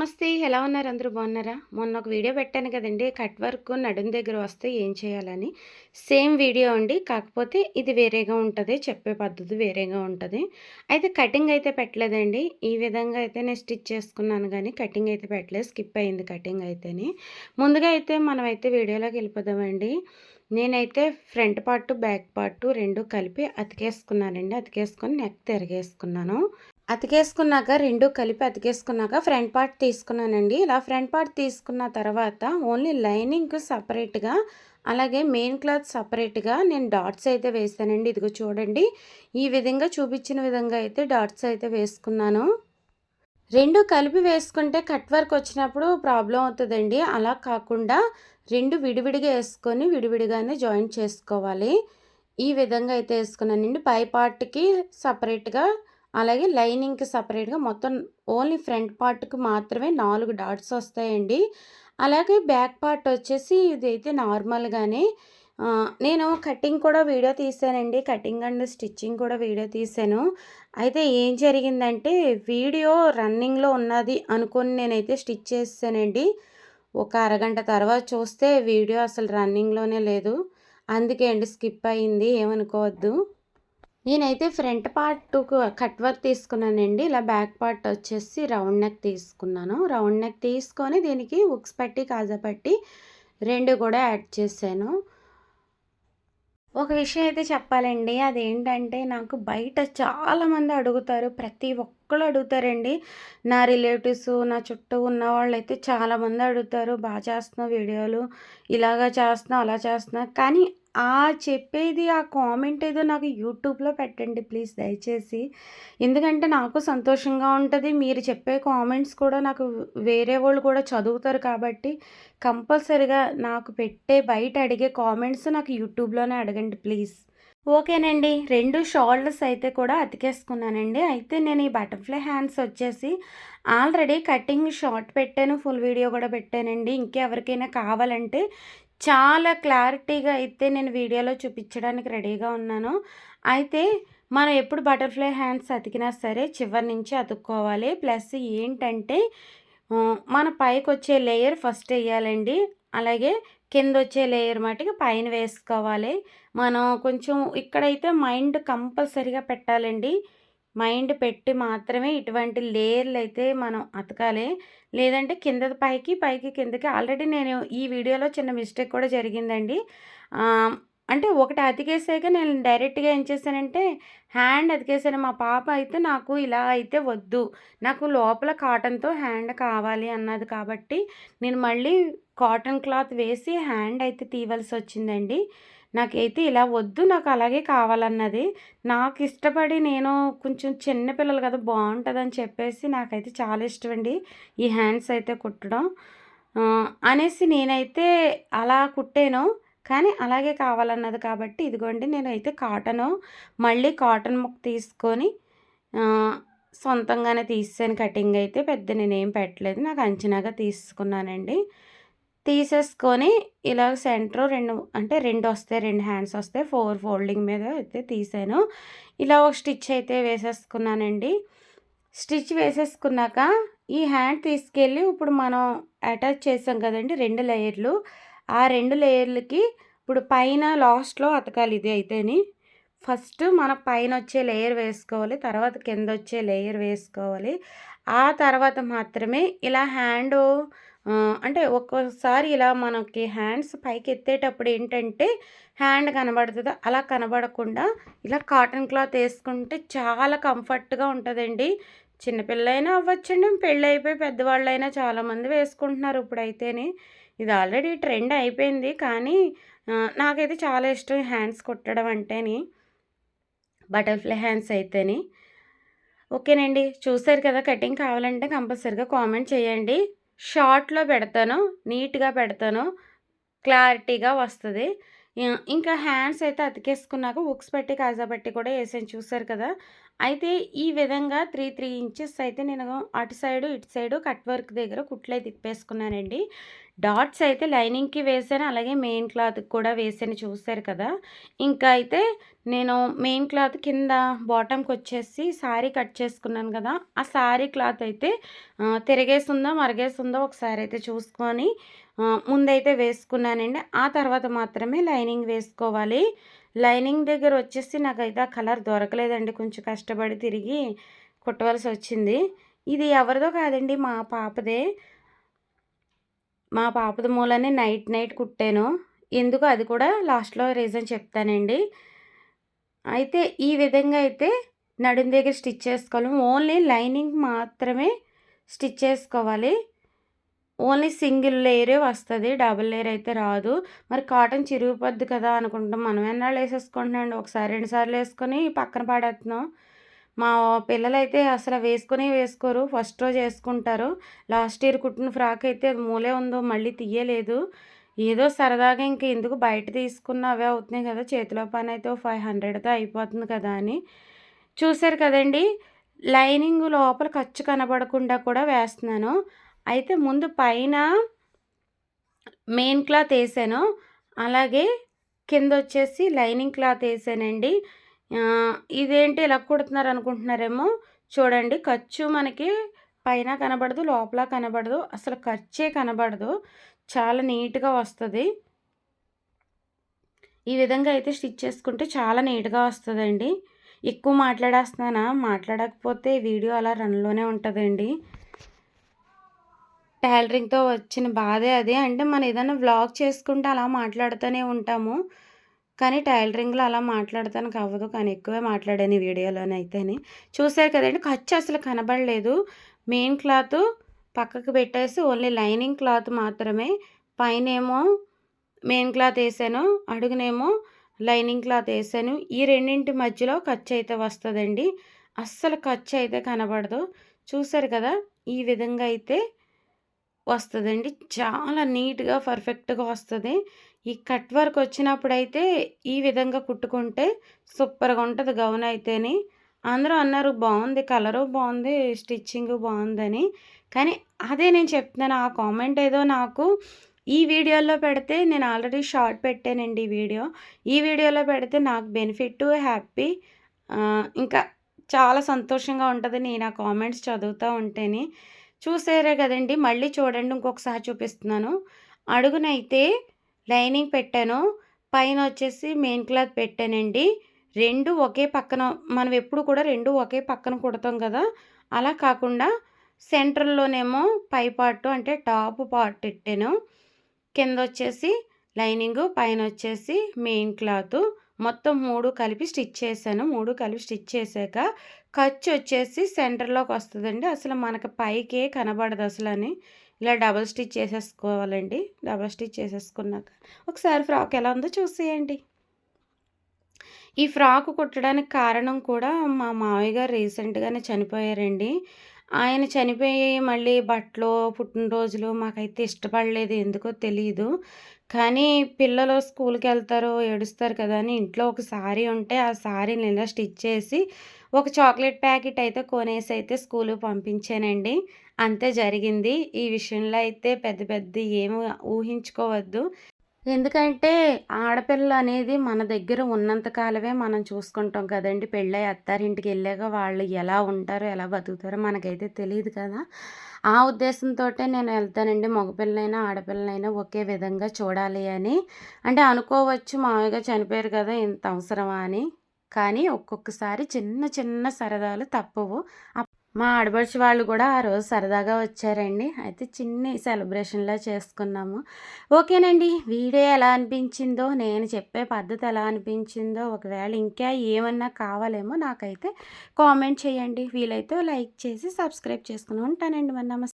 నమస్తే. ఎలా ఉన్నారు? అందరూ బాగున్నారా? మొన్న ఒక వీడియో పెట్టాను కదండీ! కట్ వర్క్ నడుం దగ్గర వస్తే ఏం చేయాలని. సేమ్ వీడియో అండి. కాకపోతే ఇది వేరేగా ఉంటది. చెప్పే పద్ధతి వేరేగా ఉంటది. అయితే కటింగ్ అయితే పెట్టలేదండి. ఈ విధంగా అయితే నేను స్టిచ్ చేసుకున్నాను గానీ, కటింగ్ అయితే పెట్టలేదు. స్కిప్ అయింది కటింగ్ అయితేని. ముందుగా అయితే మనమైతే వీడియోలోకి వెళ్ళిపోదామండి. నేనైతే ఫ్రంట్ పార్ట్, బ్యాక్ పార్ట్ 2 కలిపి అతికేసుకున్నానండి. అతికేసుకొని నెక్ తిరగేసుకున్నాను. అతికేసుకున్నాక 2 కలిపి అతికేసుకున్నాక ఫ్రంట్ పార్ట్ తీసుకున్నానండి. ఇలా ఫ్రంట్ పార్ట్ తీసుకున్న తర్వాత ఓన్లీ లైనింగ్‌కి సెపరేట్‌గా, అలాగే మెయిన్ క్లాత్ సెపరేట్‌గా నేను డాట్స్ అయితే వేసానండి. ఇదిగో చూడండి. ఈ విధంగా చూపించిన విధంగా అయితే డాట్స్ అయితే వేసుకున్నాను. 2 కలిపి వేసుకుంటే కట్ వర్క్ వచ్చినప్పుడు ప్రాబ్లమ్ అవుతదండి. అలా కాకుండా 2 విడివిడిగా ఏసుకొని విడివిడిగానే జాయింట్ చేసుకోవాలి. ఈ విధంగా అయితే ఏసుకున్నానండి. పై పార్ట్‌కి సెపరేట్‌గా, అలాగే లైనింగ్‌కి సెపరేట్‌గా మొత్తం ఓన్లీ ఫ్రంట్ పార్ట్‌కి మాత్రమే 4 డాట్స్ వస్తాయండి. అలాగే బ్యాక్ పార్ట్ వచ్చేసి ఇదైతే నార్మల్‌గానే నేను కటింగ్ కూడా వీడియో తీశానండి. కటింగ్ అండ్ స్టిచ్చింగ్ కూడా వీడియో తీశాను. అయితే ఏం జరిగిందంటే వీడియో రన్నింగ్‌లో ఉన్నది అనుకోని నేనైతే స్టిచ్ చేసేసానండి. ఒక అరగంట తర్వాత చూస్తే వీడియో అసలు రన్నింగ్‌లోనే లేదు. అందుకే అండి స్కిప్ అయింది. ఏమనుకోవద్దు. నేనైతే ఫ్రంట్ పార్ట్‌కు కట్ వర్క్ తీసుకున్నానండి. ఇలా బ్యాక్ పార్ట్ వచ్చేసి రౌండ్ నెక్ తీసుకున్నాను. రౌండ్ నెక్ తీసుకొని దీనికి హుక్స్ పట్టి, కాజా పట్టి 2 కూడా యాడ్ చేశాను. ఒక విషయం అయితే చెప్పాలండి. అదేంటంటే నాకు బయట చాలామంది అడుగుతారు. ప్రతి ఒక్కళ్ళు అడుగుతారండి. నా రిలేటివ్స్, నా చుట్టూ ఉన్నవాళ్ళైతే చాలామంది అడుగుతారు. చేస్తున్నావు వీడియోలు. ఇలాగా చేస్తున్నావు, అలా చేస్తున్నావు. కానీ చెప్పేది ఆ కామెంట్ ఏదో నాకు యూట్యూబ్‌లో పెట్టండి ప్లీజ్ దయచేసి. ఎందుకంటే నాకు సంతోషంగా ఉంటది. మీరు చెప్పే కామెంట్స్ కూడా నాకు వేరే వాళ్ళు కూడా చదువుతారు కాబట్టి కంపల్సరీగా నాకు పెట్టే బయట అడిగే కామెంట్స్ నాకు యూట్యూబ్‌లోనే అడగండి ప్లీజ్. ఓకేనండి. 2 షోల్డర్స్ అయితే కూడా అతికేసుకున్నానండి. అయితే నేను ఈ బటర్‌ఫ్లై హ్యాండ్స్ వచ్చేసి ఆల్రెడీ కటింగ్ షార్ట్ పెట్టాను. ఫుల్ వీడియో కూడా పెట్టానండి. ఇంకెవరికైనా కావాలంటే చాలా క్లారిటీగా అయితే నేను వీడియోలో చూపించడానికి రెడీగా ఉన్నాను. అయితే మనం ఎప్పుడు బటర్‌ఫ్లై హ్యాండ్స్ అతికినా సరే చివరి నుంచి అతుక్కోవాలి. ప్లస్ ఏంటంటే మన పైకొచ్చే లేయర్ ఫస్ట్ ఎయ్యాలండి. అలాగే కిందొచ్చే లేయర్ మటికి పైన వేసుకోవాలి. మనం కొంచెం ఇక్కడైతే మైండ్ కంపల్సరీగా పెట్టాలండి. మైండ్ పెట్టి మాత్రమే ఇటువంటి లేయర్‌లయితే మనం అతకాలి. లేదంటే కిందది పైకి, పైకి కిందకి ఆల్రెడీ నేను ఈ వీడియోలో చిన్న మిస్టేక్ కూడా జరిగిందండి. అంటే ఒకటి అతికేసాక నేను డైరెక్ట్‌గా ఏం చేశానంటే హ్యాండ్ అతికేసాను. మా పాప అయితే నాకు ఇలా అయితే వద్దు. నాకు లోపల కాటన్‌తో హ్యాండ్ కావాలి అన్నది కాబట్టి నేను మళ్ళీ కాటన్ క్లాత్ వేసి హ్యాండ్ అయితే తీయవలసొచ్చిందండి. నాకైతే ఇలా వద్దు. నాకు అలాగే కావాలన్నది. నాకిష్టపడి నేను కొంచెం చిన్న పిల్లలు కదా! బావుంటదని చెప్పేసి నాకైతే చాలా ఇష్టమండి ఈ హ్యాండ్స్ అయితే కుట్టడం. అనేసి నేనైతే అలా కుట్టాను. కానీ అలాగే కావాలన్నది కాబట్టి ఇదిగోండి నేనైతే మళ్ళీ కాటన్ ముక్క తీసుకొని ఆహ్, సొంతంగానే తీసేసాను కటింగ్ అయితే. పెద్ద నేనేం పెట్టలేదు. నాకు అంచనాగా తీసుకున్నానండి. తీసేసుకొని ఇలా సెంటర్ 2 అంటే 2 వస్తాయి. 2 హ్యాండ్స్ వస్తాయి. 4 ఫోల్డింగ్ మీద అయితే తీసాను. ఇలా ఒక స్టిచ్ అయితే వేసేసుకున్నానండి. స్టిచ్ వేసేసుకున్నాక ఈ హ్యాండ్ తీసుకెళ్ళి ఇప్పుడు మనం అటాచ్ చేసాం కదండీ 2 లేయర్లు. ఆ 2 లేయర్లకి ఇప్పుడు పైన లాస్ట్‌లో అతకాలి ఇది అయితేని. ఫస్ట్ మన పైనొచ్చే లేయర్ వేసుకోవాలి. తర్వాత కిందొచ్చే లేయర్ వేసుకోవాలి. ఆ తర్వాత మాత్రమే ఇలా అంటే ఒక్కోసారి ఇలా మనకి హ్యాండ్స్ పైకెత్తేటప్పుడు ఏంటంటే హ్యాండ్ కనబడుతది. అలా కనబడకుండా ఇలా కాటన్ క్లాత్ ఏసుకుంటే చాలా కంఫర్ట్‌గా ఉంటదండి. చిన్నపిల్లలైనా అవ్వచ్చండి. పెళ్ళైపోయి పెద్దవాళ్ళైనా చాలామంది వేసుకుంటున్నారు ఇప్పుడైతేని. ఇది ఆల్రెడీ ట్రెండ్ అయిపోయింది. కానీ నాకైతే చాలా ఇష్టం హ్యాండ్స్ కుట్టడం అంటేని. Butterfly hands అయితేని. ఓకేనండి. చూసారు కదా! కటింగ్ కావాలంటే కంపల్సరీగా కామెంట్ చేయండి. షార్ట్‌లో పెడతాను. నీట్‌గా పెడతాను. క్లారిటీగా వస్తది. ఇంకా హ్యాండ్స్ అయితే అతికేసుకున్నాక హుక్స్ పట్టి, కాజా పట్టి కూడా ఏసాను చూసారు కదా! అయితే ఈ విధంగా 3 ఇంచెస్ అయితే నేను అటు సైడు, ఇటు సైడు కట్ వర్క్ దగ్గర కుట్లయి తిప్పేసుకున్నానండి. డాట్స్ అయితే లైనింగ్‌కి వేసాను. అలాగే మెయిన్ క్లాత్‌కి కూడా వేసాను చూసారు కదా! ఇంకా అయితే నేను మెయిన్ క్లాత్ కింద బాటమ్‌కొచ్చేసి సారీ కట్ చేసుకున్నాను కదా! ఆ సారీ క్లాత్ అయితే తిరగేసుందో, మరగేసుందో ఒకసారి అయితే చూసుకొని ముందైతే వేసుకున్నానండి. ఆ తర్వాత మాత్రమే లైనింగ్ వేసుకోవాలి. లైనింగ్ దగ్గర వచ్చేసి నాకైతే ఆ కలర్ దొరకలేదండి. కొంచెం కష్టపడి తిరిగి కుట్టవలసొచ్చింది. ఇది ఎవరిదో కాదండి మా పాపదే. మా పాపది మూలనే నైట్ కుట్టాను. ఎందుకో అది కూడా లాస్ట్‌లో రీజన్ చెప్తానండి. అయితే ఈ విధంగా అయితే నడుం దగ్గర స్టిచ్ చేసుకోవాలి. ఓన్లీ లైనింగ్ మాత్రమే స్టిచ్ చేసుకోవాలి. ఓన్లీ సింగిల్ లేయరే వస్తది. డబుల్ లేయర్ అయితే రాదు. మరి కాటన్ చిరిగిపోద్ది కదా అనుకుంటాం. మనం ఎన్నాళ్ళు ఏసేసుకుంటున్నామండి. ఒకసారి, 2 సార్లు ఏసుకొని పక్కన పడేత్తున్నాం. మా పిల్లలైతే అసలు వేసుకొనే వేసుకోరు. ఫస్ట్ రోజు ఏసుకుంటారు. లాస్ట్ ఇయర్ కుట్టిన ఫ్రాక్ అయితే అది మూలే ఉందో మళ్ళీ తీయలేదు. ఏదో సరదాగా ఇంక ఎందుకు బయట తీసుకున్న అవే అవుతున్నాయి కదా! చేతిలో పనైతే ఓ 500తో అయిపోతుంది కదా అని. చూసారు కదండీ! లైనింగ్ లోపల ఖర్చు కనబడకుండా కూడా వేస్తున్నాను. అయితే ముందు పైన మెయిన్ క్లాత్ ఏసాను. అలాగే కిందొచ్చేసి లైనింగ్ క్లాత్ ఏసానండి. ఇదేంటి ఇలా కుడుతున్నారనుకుంటున్నారేమో! చూడండి ఖర్చు మనకి పైన కనబడదు, లోపల కనబడదు. అసలు ఖర్చే కనబడదు. చాలా నీట్‌గా వస్తది. ఈ విధంగా అయితే స్టిచ్ చేసుకుంటే చాలా నీట్‌గా వస్తదండి. ఎక్కువ మాట్లాడేస్తున్నానా? మాట్లాడకపోతే వీడియో అలా రన్‌లోనే ఉంటదండి. టైలరింగ్‌తో వచ్చిన బాధే అదే. అంటే మనం ఏదైనా వ్లాగ్ చేసుకుంటే అలా మాట్లాడుతూనే ఉంటాము. కానీ టైలరింగ్‌లో అలా మాట్లాడతానికి అవ్వదు. కానీ ఎక్కువే మాట్లాడాను ఈ వీడియోలోనైతేని. చూసారు కదండీ! ఖర్చు అసలు కనబడలేదు. మెయిన్ క్లాతు పక్కకు పెట్టేసి ఓన్లీ లైనింగ్ క్లాత్ మాత్రమే పైనేమో మెయిన్ క్లాత్ ఏసాను. అడుగునేమో లైనింగ్ క్లాత్ ఏసాను. ఈ రెండింటి మధ్యలో ఖర్చయితే వస్తదండి. అస్సలు ఖర్చయితే కనబడదు. చూసారు కదా! ఈ విధంగా అయితే వస్తదండి. చాలా నీట్‌గా, పర్ఫెక్ట్‌గా వస్తది. ఈ కట్ వర్క్ వచ్చినప్పుడైతే ఈ విధంగా కుట్టుకుంటే సూపర్‌గా ఉంటది గౌన్ అయితేని. అందరూ అన్నారు బావుంది, కలరు బావుంది, స్టిచ్చింగు బావుందని. కానీ అదే నేను చెప్తున్నాను. ఆ కామెంట్ ఏదో నాకు ఈ వీడియోలో పెడితే నేను ఆల్రెడీ షార్ట్ పెట్టానండి ఈ వీడియో. ఈ వీడియోలో పెడితే నాకు బెనిఫిట్టు, హ్యాపీ ఇంకా చాలా సంతోషంగా ఉంటది నేను ఆ కామెంట్స్ చదువుతా ఉంటేని. చూసారే గదండీ! మళ్ళీ చూడండి ఇంకొకసారి చూపిస్తున్నాను. అడుగునైతే లైనింగ్ పెట్టాను. పైనొచ్చేసి మెయిన్ క్లాత్ పెట్టానండి. 2 ఒకే పక్కన మనం ఎప్పుడు కూడా 2 ఒకే పక్కన కుడతాం గదా! అలా కాకుండా సెంటర్‌లోనేమో పై పార్ట్ అంటే టాప్ పార్ట్ ఎట్టాను. కిందొచ్చేసి లైనింగు, పైనొచ్చేసి మెయిన్ క్లాతు. మొత్తం 3 కలిపి స్టిచ్ చేశాను. 3 కలిపి స్టిచ్ చేశాక ఖర్చొచ్చేసి సెంటర్‌లోకొస్తదండి. అసలు మనకు పైకే కనబడదసలని. ఇలా డబుల్ స్టిచ్ చేసేసుకోవాలండి. డబుల్ స్టిచ్ చేసేసుకున్నాక ఒకసారి ఫ్రాక్ ఎలా ఉందో చూసేయండి. ఈ ఫ్రాక్ కుట్టడానికి కారణం కూడా మా మావయ్య గారు రీసెంట్‌గానే చనిపోయారండి. ఆయన చనిపోయి మళ్ళీ బట్టలు, పుట్టినరోజులు మాకైతే ఇష్టపడలేదు. ఎందుకో తెలీదు. కానీ పిల్లలు స్కూలుకెళ్తారు, ఏడుస్తారు కదా అని ఇంట్లో ఒక సారీ ఉంటే ఆ సారీని ఇలా స్టిచ్ చేసి ఒక చాక్లెట్ ప్యాకెట్ అయితే కొనేసైతే స్కూలుకి పంపించానండి. అంతే జరిగింది. ఈ విషయంలో అయితే పెద్ద పెద్దయి ఏమి ఊహించుకోవద్దు. ఎందుకంటే, ఆడపిల్లనేది మన దగ్గర ఉన్నంత కాలమే మనం చూసుకుంటాం కదండీ! పెళ్ళై అత్తారింటికెళ్ళాక వాళ్ళు ఎలా ఉంటారో, ఎలా బతుకుతారో మనకైతే తెలీదు కదా! ఆ ఉద్దేశంతోటే నేను ఎళ్తానండి. మగపిల్లనైనా, ఆడపిల్లనైనా ఒకే విధంగా చూడాలి అని. అంటే అనుకోవచ్చు మామూలుగా చనిపోయారు కదా! ఇంత అవసరమా అని. కానీ ఒక్కొక్కసారి చిన్న చిన్న సరదాలు తప్పవు. మా ఆడపడుచు వాళ్ళు కూడా ఆ రోజు సరదాగా వచ్చారండి. అయితే చిన్ని సెలబ్రేషన్‌లా చేసుకున్నాము. ఓకేనండి. వీడియో ఎలా అనిపించిందో, నేను చెప్పే పద్ధతి ఎలా అనిపించిందో, ఒకవేళ ఇంకా ఏమన్నా కావాలేమో నాకైతే కామెంట్ చేయండి. వీలైతే లైక్ చేసి సబ్స్క్రైబ్ చేసుకొని ఉంటానండి. మరి